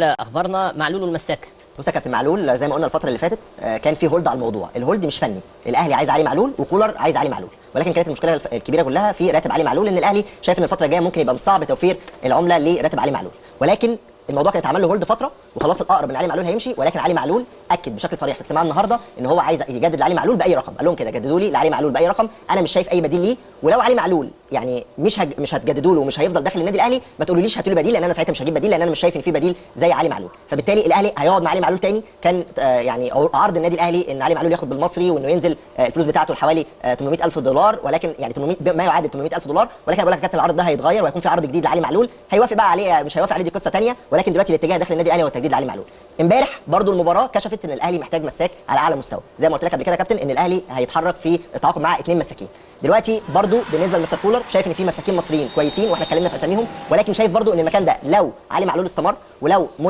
اخبارنا معلول والمساك. بص يا كابتن، معلول زي ما قلنا الفتره اللي فاتت كان في هولد على الموضوع. الهولد مش فني، الاهلي عايز علي معلول وكولر عايز علي معلول، ولكن كانت المشكله الكبيره كلها في راتب علي معلول، ان الاهلي شايف ان الفتره الجايه ممكن يبقى من صعب توفير العمله لراتب علي معلول. ولكن الموضوع كان اتعمل له هولد فتره وخلاص، الاقرب ان علي معلول هيمشي. ولكن علي معلول اكد بشكل صريح في اجتماع النهارده ان هو عايز يجدد لعلي معلول باي رقم. قال لهم كده: جددوا لي لعلي معلول باي رقم، انا مش شايف اي بديل ليه. ولو علي معلول يعني مش هتجددوا له ومش هيفضل داخل النادي الاهلي، ما تقولوليش هاتوا لي بديل، لان انا ساعتها مش هجيب بديل، لان انا مش شايف ان في بديل زي علي معلول. فبالتالي الاهلي هيقعد مع علي معلول تاني. كان يعني عرض النادي الاهلي ان علي معلول ياخد بالمصري وانه ينزل الفلوس بتاعته لحوالي $800,000، ولكن يعني 800 ما يعادل $800,000. ولكن بقول لك يا كابتن العرض ده هيتغير وهيكون في عرض جديد لعلي معلول. هيوافق بقى عليه مش هيوافق عليه، دي قصه ثانيه. ولكن دلوقتي الاتجاه داخل النادي الاهلي هو التجديد لعلي معلول. امبارح برضو المباراه كشفت ان الاهلي محتاج مساك على اعلى مستوى. زي ما قلت لك قبل كده يا كابتن ان الاهلي هيتحرك في التعاقد مع 2 مساكين. دلوقتي برضو بالنسبه لمستر كولر شايف ان في مساكين مصريين كويسين واحنا اتكلمنا في اساميهم، ولكن شايف برضو ان المكان ده لو علي معلول استمر ولو